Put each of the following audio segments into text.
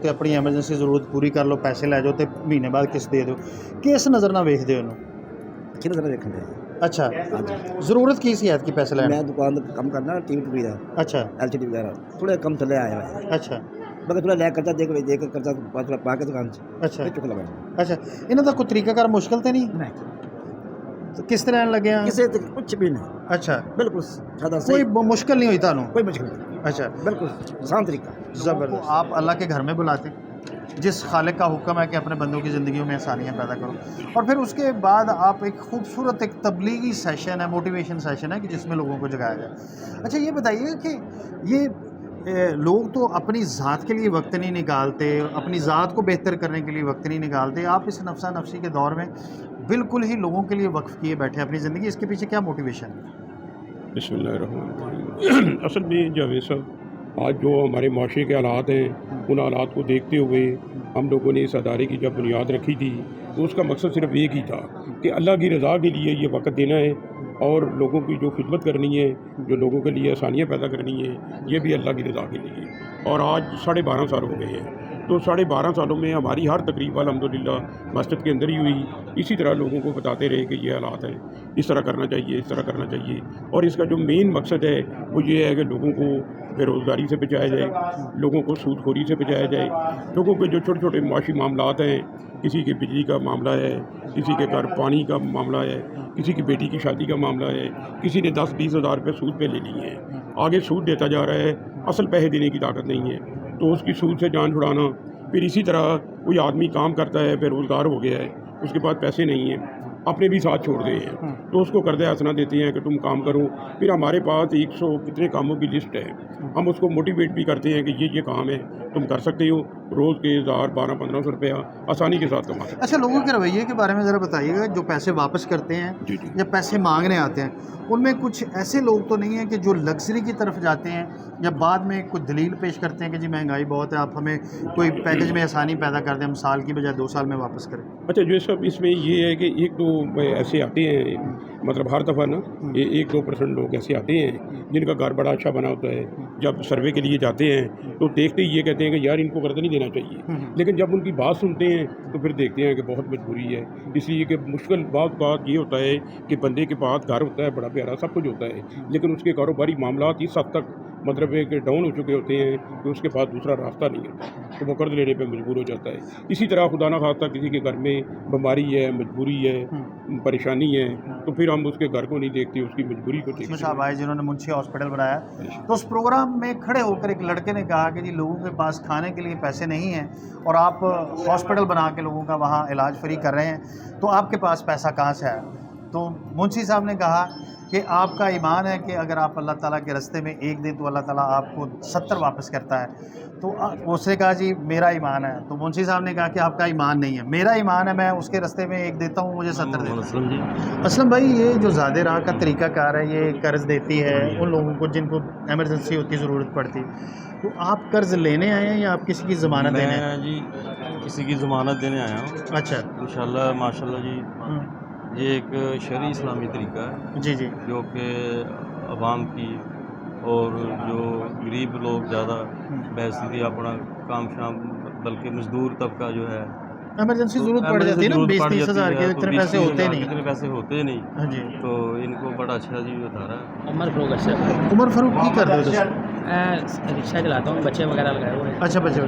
ਤੇ ਆਪਣੀ ਐਮਰਜੈਂਸੀ ਜ਼ਰੂਰਤ ਪੂਰੀ ਕਰ ਲਓ, ਪੈਸੇ ਲੈ ਜਾਓ ਤੇ ਮਹੀਨੇ ਬਾਅਦ ਕਿਸ਼ਤ ਦੇ ਦਿਓ। ਕਿਸ ਨਜ਼ਰ ਨਾਲ ਵੇਖਦੇ ਹੋ ਇਹਨੂੰ? ਅੱਛੀ ਨਜ਼ਰ ਨਾਲ ਵੇਖਣ ਦੇ। ਅੱਛਾ, ਜ਼ਰੂਰਤ ਕੀ ਸੀ ਐਤਕੀ ਪੈਸੇ ਲੈਣ? ਮੈਂ ਦੁਕਾਨ ਦਾ ਕੰਮ ਕਰਨਾ ਟੀਵੀ ਟੂਵੀ ਦਾ, ਅੱਛਾ LCD ਵਗੈਰਾ ਥੋੜਾ ਕੰਮ ਥੱਲੇ ਆਇਆ ਹੋਇਆ। ਅੱਛਾ ਮੈਂ ਕਿਹਾ ਥੋੜਾ ਲੈ ਕਰਜ਼ਾ ਦੇ ਕੇ ਕਰਜ਼ਾ ਥੋੜਾ ਪਾ ਕੇ ਦੁਕਾਨ 'ਚ ਅੱਛਾ ਫਿਰ ਚੁੱਕ ਲਵਾਂ। ਅੱਛਾ, ਇਹਨਾਂ ਦਾ ਕੋਈ ਤਰੀਕਾਕਾਰ ਮੁਸ਼ਕਲ ਤੇ ਨਹੀਂ? ਕਿਸ ਤਰ੍ਹਾਂ ਲੈਣ ਲੱਗੇ ਆ? ਕਿਸੇ ਤੇ ਕੁਝ ਵੀ ਨਹੀਂ, ਅੱਛਾ, ਬਿਲਕੁਲ ਸਾदा कोई सही, मुश्किल नहीं हुई थानू? कोई मुश्किल नहीं, अच्छा, बिल्कुल आसान तरीका। ज़बरदस्त। आप अल्लाह के घर में बुलाते, जिस खालिक का हुक्म है कि अपने बंदों की ज़िंदगियों में आसानियाँ पैदा करो, और फिर उसके बाद आप एक खूबसूरत एक तबलीगी सेशन है, मोटिवेशन सेशन है कि जिसमें लोगों को जगाया जाए। अच्छा, ये बताइए कि ये लोग तो अपनी ज़ात के लिए वक्त नहीं निकालते, अपनी ज़ात को बेहतर करने के लिए वक्त नहीं निकालते, आप इस नफ्सा नफसी के दौर में बिल्कुल ही लोगों के लिए वक्फ किए बैठे अपनी ज़िंदगी, इसके पीछे क्या मोटिवेशन है? बिस्मिल्लाहिर्रहमानिर्रहीम। असल में जावेद साहब, आज जो हमारे माशरे के हालात हैं, उन हालात को देखते हुए हम लोगों ने इस अदारे की जब बुनियाद रखी थी तो उसका मकसद सिर्फ एक ही था कि अल्लाह की रज़ा के लिए ये वक़्त देना है और लोगों की जो खिदमत करनी है, जो लोगों के लिए आसानियाँ पैदा करनी है, ये भी अल्लाह की रज़ा के लिए। और आज 12.5 साल हो गए हैं, तो 12.5 सालों में हमारी हर तकरीब अल्हम्दुलिल्लाह मस्जिद के अंदर ही हुई। इसी तरह लोगों को बताते रहे कि ये हालात हैं, इस तरह करना चाहिए, इस तरह करना चाहिए। और इसका जो मेन मकसद है वो ये है कि लोगों को बेरोज़गारी से बचाया जाए, लोगों को सूदखोरी से बचाया जाए, लोगों के जो छोटे छोटे माशी मामलात हैं, किसी के बिजली का मामला है, किसी के घर पानी का मामला है, किसी की बेटी की शादी का मामला है, किसी ने 10-20 हज़ार रुपये सूद पे ले लिए हैं, आगे सूद देता जा रहा है, असल पैसे देने की ताकत नहीं है, तो उसकी सूद से जान छुड़ाना। फिर इसी तरह कोई आदमी काम करता है, बेरोज़गार हो गया है, उसके पास पैसे नहीं हैं, अपने भी साथ छोड़ गए हैं, तो उसको कर्ज़ हसना देते हैं कि तुम काम करो। फिर हमारे पास 100 कितने कामों की लिस्ट है, हम उसको मोटिवेट भी करते हैं कि ये काम है, तुम कर सकते हो, रोज़ के 1000-1200-1500 रुपया आसानी के साथ कमा सकते हो। अच्छा, लोगों के रवैये के बारे में ज़रा बताइएगा, जो पैसे वापस करते हैं जी जी। या पैसे मांगने आते हैं, उनमें कुछ ऐसे लोग तो नहीं हैं कि जो लग्जरी की तरफ जाते हैं या बाद में कुछ दलील पेश करते हैं कि जी महंगाई बहुत है, आप हमें कोई पैकेज में आसानी पैदा कर दें, हम साल की बजाय 2 साल में वापस करें? अच्छा, जो सब इसमें ये है कि एक दो ऐसे आते हैं, मतलब हर दफ़ा ना 1-2% लोग ऐसे आते हैं जिनका घर बड़ा अच्छा बना होता है, जब सर्वे के लिए जाते हैं तो देखते ही ये कहते हैं कि यार इनको कर्ज़ नहीं देना चाहिए, लेकिन जब उनकी बात सुनते हैं तो फिर देखते हैं कि बहुत मजबूरी है, इसलिए कि मुश्किल बात ये होता है कि बंदे के पास घर होता है, बड़ा प्यारा सब कुछ होता है, लेकिन उसके कारोबारी मामलात इस हद तक मतलब है कि डाउन हो चुके होते हैं कि उसके पास दूसरा रास्ता नहीं होता, तो वो कर्ज़ लेने पे मजबूर हो जाता है। इसी तरह खुदा न खास्ता किसी के घर में बीमारी है, मजबूरी है, परेशानी है, तो फिर हम उसके घर को नहीं देखते, उसकी मजबूरी को देखते हैं। साहब आए जिन्होंने मुंशी हॉस्पिटल बनाया, तो उस प्रोग्राम में खड़े होकर एक लड़के ने कहा कि जी लोगों के पास खाने के लिए पैसे नहीं हैं और आप हॉस्पिटल बना के लोगों का वहाँ इलाज फ्री कर रहे हैं, तो आपके पास पैसा कहाँ से आया? तो मुंशी साहब ने कहा कि आपका ईमान है कि अगर आप अल्लाह ताला के रास्ते में एक दें तो अल्लाह ताला आपको 70 वापस करता है। तो उसने कहा जी मेरा ईमान है, तो मुंशी साहब ने कहा कि आपका ईमान नहीं है, मेरा ईमान है, मैं उसके रास्ते में एक देता हूँ, मुझे 70 देता है। असलम भाई, ये जो ज़ादे राह का तरीक़ाकार है, ये कर्ज़ देती है उन लोगों को जिनको एमरजेंसी होती, ज़रूरत पड़ती, तो आप कर्ज़ लेने आए हैं या आप किसी की ज़मानत देने आए हैं? जी किसी की ज़मानत देने आया हूँ अच्छा, इंशाल्लाह माशाल्लाह जी। ये एक शरई इस्लामी तरीका है जी जी, जो कि अवाम की और जो गरीब लोग ज़्यादा बहसीती अपना काम शाम, बल्कि मजदूर तबका जो है एमरजेंसी ज़रूरत पड़ जाती है ना, 20-30 हज़ार के इतने पैसे होते नहीं। इतने पैसे होते नहीं, हाँ जी। तो इनको बड़ा अच्छा जी बता रहा है। उमर फरूक अरशद। उमर फारूक की कर रहे हो? मैं रिक्शा चलाता हूँ, बच्चे वगैरह लगाए हुए हैं। अच्छा, बच्चे।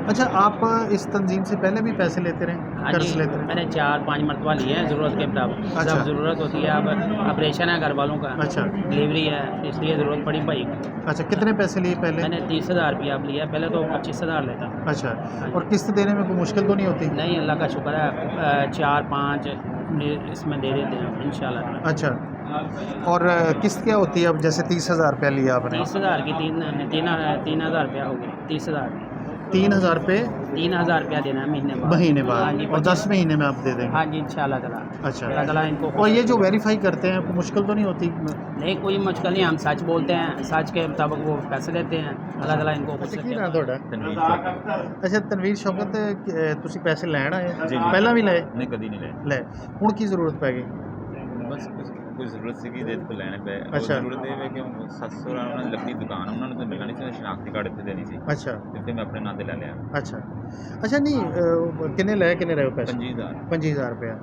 अच्छा, आप इस तंजीम से पहले भी पैसे लेते रहे, हाँ कर्ज जी, लेते रहे? मैंने 4-5 मरतबा लिए हैं ज़रूरत के मुताबिक। अच्छा। जब ज़रूरत होती है, अब ऑपरेशन है घर वालों का, अच्छा डिलीवरी है, इसलिए ज़रूरत पड़ी भाई को। अच्छा, कितने पैसे लिए पहले? मैंने 30,000 रुपया अब लिया, पहले तो 25,000 लेता। अच्छा, और किस्त देने में कोई मुश्किल तो नहीं होती? नहीं, अल्लाह का शुक्र है, 4-5 इसमें दे देते हैं इंशाल्लाह। अच्छा, और किस्त क्या होती है अब? जैसे 30,000 रुपया लिया आपने, 30,000 की 3,000 रुपया हो गया। 30,000 3,000 रुपये 3,000 रुपया देना है महीने बाद। महीने हाँ जी, बाद, और 10 महीने में आप दे देंगे? हाँ जी इंशाल्लाह ताला। अच्छा, अल्लाह ताला इनको और ये जो वेरीफाई करते हैं कोई मुश्किल तो नहीं होती? नहीं, कोई मुश्किल नहीं, हम सच बोलते हैं, सच के मुताबिक वो पैसे देते हैं, अल्लाह ताला इनको खुश ਕੀ रखे। ਨਾਂ ਤੁਹਾਡਾ? ਅੱਛਾ, ਤਨਵੀਰ ਸ਼ੌਕਤ, ਤੁਸੀਂ ਪੈਸੇ ਲੈਣ ਆਏ? ਪਹਿਲਾਂ ਵੀ ਲਏ? ਨਹੀਂ ਕਦੀ ਨਹੀਂ ਲਏ, ਲੈ, ਹੁਣ ਕੀ ਜ਼ਰੂਰਤ ਪੈ ਗਈ? ਬਸ ਕੋਈ ਜ਼ਰੂਰਤ ਸੀਗੀ ਦੇ ਤੋਂ ਲੈਣੇ ਪਏ। ਅੱਛਾ। ਜ਼ਰੂਰਤ ਇਹ ਹੈ ਕਿ ਸੱਸ ਸਹੁਰਾ ਉਹਨਾਂ ਦੀ ਲੱਕੜੀ ਦੁਕਾਨ, ਉਹਨਾਂ ਨੂੰ ਤਾਂ ਮਿਲਣਾ ਨਹੀਂ ਸੀ, ਸ਼ਨਾਖਤੀ ਕਾਰਡ ਇੱਥੇ ਦੇਣੀ ਸੀ ਅੱਛਾ ਤੇ ਫਿਰ ਮੈਂ ਆਪਣੇ ਨਾਂ ਤੇ ਲੈ ਲਿਆ। ਅੱਛਾ ਅੱਛਾ ਨਹੀਂ ਕਿੰਨੇ ਰਹੇ ਹੋ ਪੈਸੇ? 25,000 25,000 ਰੁਪਇਆ।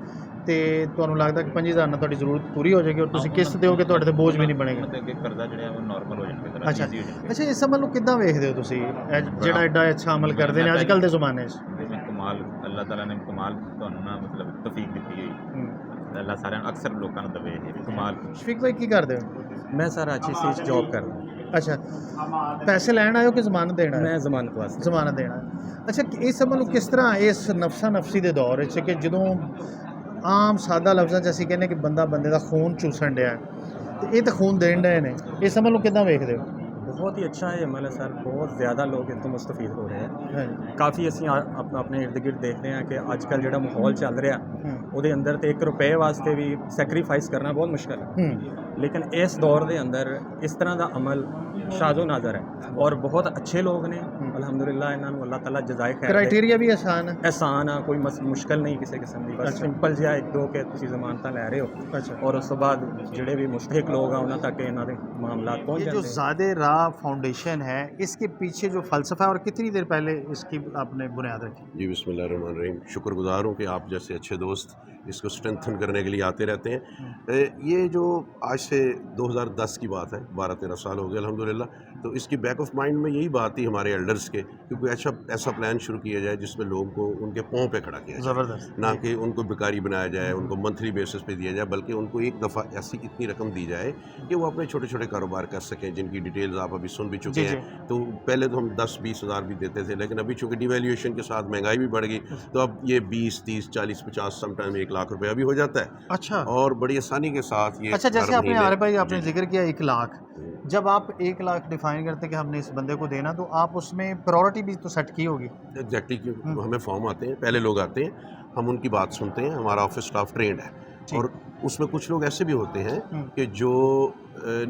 ਤੇ ਤੁਹਾਨੂੰ ਲੱਗਦਾ ਕਿ 25,000 ਨਾਲ ਤੁਹਾਡੀ ਜ਼ਰੂਰਤ ਪੂਰੀ ਹੋ ਜਾਏਗੀ ਔਰ ਤੁਸੀਂ ਕਿਸ਼ਤ ਦਿਓਗੇ ਤੁਹਾਡੇ ਤੇ ਬੋਝ ਵੀ ਨਹੀਂ ਬਣੇਗਾ? ਮਤਲਬ ਕਿ ਕਰਜ਼ਾ ਜਿਹੜਾ ਉਹ ਨਾਰਮਲ ਹੋ ਜਾਣਗੇ, ਥੋੜਾ ਅੱਛਾ ਈਜ਼ੀ ਹੋ ਜਾਣਗੇ। ਅੱਛਾ, ਇਸ ਅਮਲ ਨੂੰ ਕਿੱਦਾਂ ਵੇਖਦੇ ਹੋ ਤੁਸੀਂ ਜਿਹੜਾ ਐਡਾ ਅੱਛਾ ਅਮਲ ਕਰਦੇ ਨੇ ਅੱਜ ਕੱਲ੍ਹ ਦੇ ਜ਼ਮਾਨੇ 'ਚ? ਜਿਵੇਂ ਕਮਾਲ ਅੱਲਾਹ ਤਾਲਾ ਨੇ ਕਮਾਲ ਤੁਹਾਨੂੰ ਨਾ ਮਤਲਬ ਤੌਫੀਕ ਦਿੱਤੀ ਹੋਈ, ਅੱਲਾਹ ਸਾਰਿਆਂ ਨੂੰ ਅਕਸਰ ਲੋਕਾਂ ਨੂੰ ਦਵੇ ਇਹ ਕਮਾਲ। ਸ਼ਫੀਕ ਭਾਈ ਕੀ ਕਰਦੇ ਹੋ? ਮੈਂ ਸਰ HEC 'ਚ ਜੌਬ ਕਰਦਾ। ਅੱਛਾ, ਪੈਸੇ ਲੈਣ ਆਏ ਹੋ ਕਿ ਜ਼ਮਾਨਤ ਦੇਣਾ ਹੈ? ਮੈਂ ਜ਼ਮਾਨਤ ਵਾਸਤੇ। ਜ਼ਮਾਨਤ ਦੇਣਾ ਹੈ। ਅੱਛਾ, ਇਸ ਅਮਲ ਨੂੰ ਕਿਸ ਤਰ੍ਹਾਂ ਇਸ ਨਫਸਾ ਨਫਸੀ ਦੇ ਦੌਰ ਵਿੱਚ ਕਿ ਜਦੋਂ ਆਮ ਸਾਦਾ ਲਫ਼ਜ਼ਾਂ 'ਚ ਅਸੀਂ ਕਹਿੰਦੇ ਕਿ ਬੰਦਾ ਬੰਦੇ ਦਾ ਖੂਨ ਚੂਸਣ ਡਿਆ ਤੇ ਇਹ ਤਾਂ ਖੂਨ ਦੇਣ ਡਏ ਨੇ, ਇਸ ਅਮਲ ਨੂੰ ਕਿੱਦਾਂ ਵੇਖਦੇ ਹੋ? ਬਹੁਤ ਹੀ ਅੱਛਾ ਹੈ ਅਮਲ ਹੈ ਸਰ, ਬਹੁਤ ਜ਼ਿਆਦਾ ਲੋਕ ਇਸ ਤੋਂ ਮੁਸਤਫੀਦ ਹੋ ਰਹੇ ਹੈ। ਹਾਂਜੀ ਕਾਫੀ ਅਸੀਂ ਆਪਣੇ ਇਰਦ ਗਿਰਦ ਦੇਖਦੇ ਹਾਂ ਕਿ ਅੱਜ ਕੱਲ੍ਹ ਜਿਹੜਾ ਮਾਹੌਲ ਚੱਲ ਰਿਹਾ ਉਹਦੇ ਅੰਦਰ ਤੇ 1 ਰੁਪਏ ਵਾਸਤੇ ਵੀ ਸੈਕਰੀਫਾਈਸ ਕਰਨਾ ਬਹੁਤ ਮੁਸ਼ਕਲ ਹੈ, ਲੇਕਿਨ ਇਸ ਦੌਰ ਦੇ ਅੰਦਰ ਇਸ ਤਰ੍ਹਾਂ ਦਾ ਅਮਲ ਸ਼ਾਜ਼ੋ ਨਾਜ਼ਰ ਹੈ ਔਰ ਬਹੁਤ ਅੱਛੇ ਲੋਕ ਨੇ ਅਲਹਮਦੁਲਿਲਾ, ਇਹਨਾਂ ਨੂੰ ਅੱਲਾਹ ਤਾਲਾ ਜਜ਼ਾਏ ਖੈਰ ਦੇ। ਕ੍ਰਾਈਟੇਰੀਆ ਵੀ ਆਸਾਨ ਹੈ? ਆਸਾਨ ਆ, ਕੋਈ ਮੁਸ਼ਕਲ ਨਹੀਂ ਕਿਸੇ ਕਿਸਮ ਦੀ, ਬਸ ਸਿੰਪਲ ਜਿਹਾ 1-2 ਕੇ ਤੁਸੀਂ ਜ਼ਮਾਨਤਾਂ ਲੈ ਰਹੇ ਹੋ ਅੱਛਾ, ਔਰ ਉਸ ਤੋਂ ਬਾਅਦ ਜਿਹੜੇ ਵੀ ਮੁस्तहिक लोग हैं उन्होंने तक ਇਹਨਾਂ ਦੇ मामलात पहुँच ये जाते जो हैं। ज़ादे राह फाउंडेशन है इसके पीछे जो फ़लसफ़ा है और कितनी देर पहले इसकी आपने बुनियाद रखी? जी बिस्मिल्लाहिर्रहमानिर्रहीम, शुक्रगुज़ार हूँ कि आप जैसे अच्छे दोस्त इसको स्ट्रेंथन करने के लिए आते रहते हैं। ये जो आज से 2010 की बात है, 12-13 साल हो गए अल्हम्दुलिल्लाह, तो इसकी बैक ऑफ माइंड में यही बात थी हमारे एल्डर्स के कि कोई ऐसा प्लान शुरू किया जाए जिसमें लोगों को उनके पाँव पे खड़ा किया जाए, ज़बरदस्त, ना कि उनको भिखारी बनाया जाए, उनको मंथली बेसिस पे दिया जाए, बल्कि उनको एक दफ़ा ऐसी इतनी रकम दी जाए कि वो अपने छोटे छोटे कारोबार कर सकें, जिनकी डिटेल्स आप अभी सुन भी चुके हैं। तो पहले तो हम 10-20 हज़ार भी देते थे, लेकिन अभी चूँकि डिवैल्यूएशन के साथ महंगाई भी बढ़ गई तो अब ये 20-30-40-50 समटाइम 1 लाख रुपया भी हो जाता है। अच्छा और बड़ी आसानी के साथ ये अच्छा, जैसे हर आपने महीने- आरिफ भाई आपने जी, जिक्र किया 1 लाख, जब आप 1 लाख डिफाइन करते कि हमने इस बंदे को देना तो आप उसमें प्रायोरिटी भी तो सेट की होगी? एग्जैक्टली कि हमें फॉर्म आते हैं, पहले लोग आते हैं, हम उनकी बात सुनते हैं, हमारा ऑफिस स्टाफ ट्रेंड है और उसमें कुछ लोग ऐसे भी होते हैं कि जो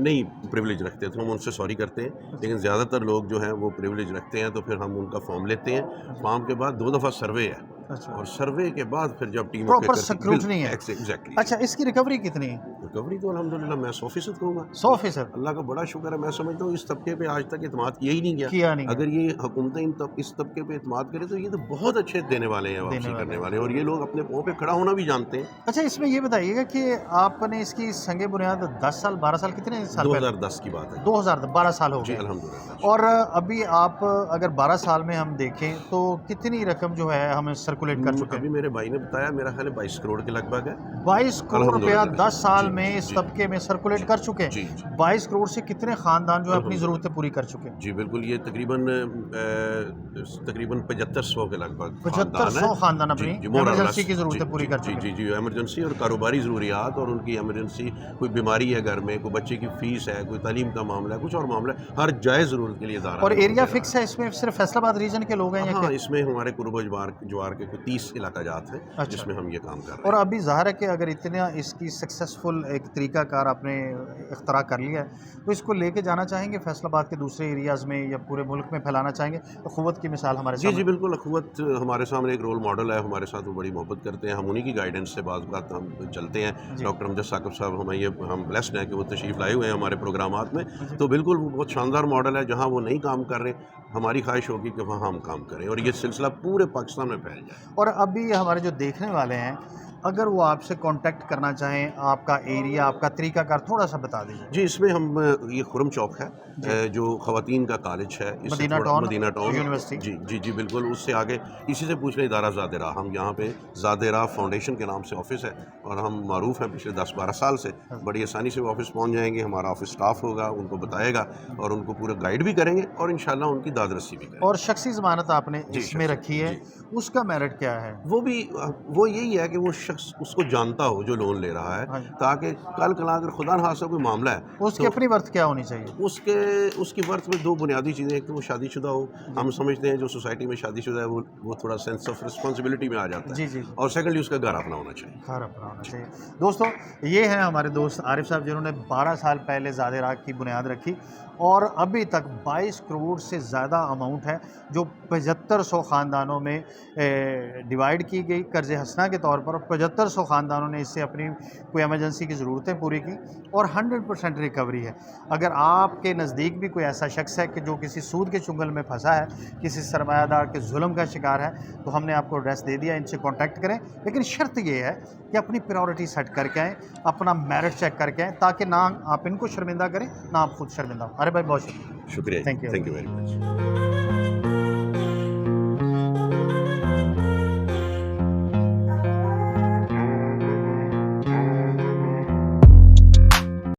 नहीं प्रिविलेज रखते, तो हम उनसे सॉरी करते हैं, लेकिन ज़्यादातर लोग जो हैं वो प्रिविलेज रखते हैं, तो फिर हम उनका फॉर्म लेते हैं। फॉर्म के बाद 2 दफ़ा सर्वे है अच्छा, और सर्वे के बाद फिर जब टीम प्रॉपर स्क्रूटनी है। एग्जैक्टली। अच्छा, इसकी रिकवरी कितनी है? रिकवरी तो अल्हम्दुलिल्लाह मैं 100% कहूँगा, 100%? अल्लाह का बड़ा शुक्र है। मैं समझता हूँ इस तबके पे आज तक इत्मीनाद किया ही नहीं गया। किया नहीं अगर ये हुकूमतें इस तबके पे इत्मीनाद करें तो ये तो बहुत अच्छे देने वाले हैं, वापसी करने वाले हैं, और ये लोग अपने पाँव पे खड़ा होना भी जानते हैं। अच्छा, इसमें ये बताइएगा कि आपने इसकी संगे बुनियाद 10 साल 12 साल कितने साल पहले? 2010 की बात है 2012 साल हो जी गए। अल्हम्दुलिल्लाह। और अभी आप अगर 12 साल में हम देखें तो कितनी रकम जो है हमें सर्कुलेट कर चुके अभी हैं? मेरे भाई ने बताया, मेरा ख्याल है 22 करोड़ के लगभग है। 22 करोड़ रुपया अल्हम्दुलिल्लाह। 10 साल जी, में इस जी, तबके में सर्कुलेट कर चुके हैं। जी जी 22 करोड़ से कितने ख़ानदान जो है अपनी अल्हम्दुलिल्लाह। ज़रूरतें पूरी कर चुके हैं? जी बिल्कुल, ये तकरीबन 7500 के लगभग 7500 ख़ानदान अपनी इमरजेंसी की ज़रूरतें पूरी कर जी चुके हैं। जी जी इमरजेंसी और कारोबारी ज़रूरियात और उनकी इमरजेंसी, कोई बीमारी है घर में, कोई बच्चे की फ़ीस है, कोई तालीम का मामला है, कुछ और मामला है, हर जायज़ ज़रूरत के लिए दारा और एरिया फिक्स है इसमें, सिर्फ फैसलाबाद रीजन के लोग हैं या हाँ, क्या? इसमें हमारे कुर्ब जवार के कोई 30 इलाका जात हैं अच्छा। जिसमें हम ये काम कर रहे और हैं। अभी ज़ाहिर है कि अगर इतना इसकी सक्सेसफुल एक तरीक़ाकार आपने इख्तरा कर लिया है तो इसको लेके जाना चाहेंगे फैसलाबाद के दूसरे एरियाज़ में या पूरे मुल्क में फैलाना चाहेंगे? अखुवत की मिसाल हमारे जी जी सामने। बिल्कुल, अखुवत हमारे सामने एक रोल मॉडल है, हमारे साथ वो बड़ी मोहब्बत करते हैं, हम उन्हीं की गाइडेंस से बात बात हम चलते हैं। जी। डॉक्टर अमजद साकिब साहब हम ब्लेस्ड हैं कि वो तशरीफ़ लाए हुए हैं हमारे प्रोग्रामात में, तो बिल्कुल वो बहुत शानदार मॉडल है। जहाँ वो नहीं काम कर रहे, हमारी ख्वाहिश होगी कि वहाँ हम काम करें और ये सिलसिला पूरे पाकिस्तान में फैल जाए। और अभी हमारे जो देखने वाले हैं अगर वो आपसे कांटेक्ट करना चाहें, आपका एरिया, आपका तरीक़ाकार थोड़ा सा बता दीजिए। जी, इसमें हम ये खुरम चौक है जो ख़वातीन का कॉलेज है, इससे मदीना थोड़ा- टाउन मदीना टाउन यूनिवर्सिटी। जी जी जी बिल्कुल, उससे आगे इसी से पूछ लें इदारा ज़ादेरा, हम यहाँ पे ज़ादेरा फाउंडेशन के नाम से ऑफिस है और हम मारूफ़ हैं पिछले 10-12 साल से। बड़ी आसानी से वो ऑफिस पहुँच जाएंगे, हमारा ऑफिस स्टाफ होगा, उनको बताएगा और उनको पूरा गाइड भी करेंगे और इंशाल्लाह उनकी दादरसी भी करेंगे। और शख्सी ज़मानत आपने जी, इसमें शख्सी, रखी है, जी। उसका मेरिट क्या है? वो यही है कि वो शख्स उसको जानता हो जो लोन ले रहा हाँ है, जी। ताकि कल कल अगर खुदा न खासा कोई मामला है उसकी तो अपनी वर्थ क्या होनी चाहिए? उसकी वर्थ में 2 बुनियादी चीज़ें, एक तो वो शादीशुदा हो, हम समझते हैं जो सोसाइटी में शादीशुदा है वो थोड़ा सेंस ऑफ रिस्पॉन्सिबिलिटी में आ जाता है, जी जी और सेकेंडली उसका घर अपना होना चाहिए। घर अपना होना चाहिए। दोस्तों, ये हैं हमारे दोस्त आरिफ साहब जिन्होंने 12 साल पहले ज़ादे राग की बुनियाद रखी اور ابھی تک 22 کروڑ سے زیادہ اماؤنٹ ہے جو 7500 خاندانوں میں ڈیوائیڈ کی گئی قرض حسنہ کے طور پر، اور 7500 خاندانوں نے اس سے اپنی کوئی ایمرجنسی کی ضرورتیں پوری کی، اور 100% ریکوری ہے۔ اگر آپ کے نزدیک بھی کوئی ایسا شخص ہے کہ جو کسی سود کے چنگل میں پھنسا ہے، کسی سرمایہ دار کے ظلم کا شکار ہے، تو ہم نے آپ کو ایڈریس دے دیا، ان سے کانٹیکٹ کریں، لیکن شرط یہ ہے کہ اپنی پریورٹی سیٹ کر کے آئیں، اپنا میرٹ چیک کر کے آئیں، تاکہ نہ آپ ان کو شرمندہ کریں نہ آپ خود شرمندہ ہوں۔ ارے بھائی بہت شکریہ، شکریہ، Thank you. Thank you very much.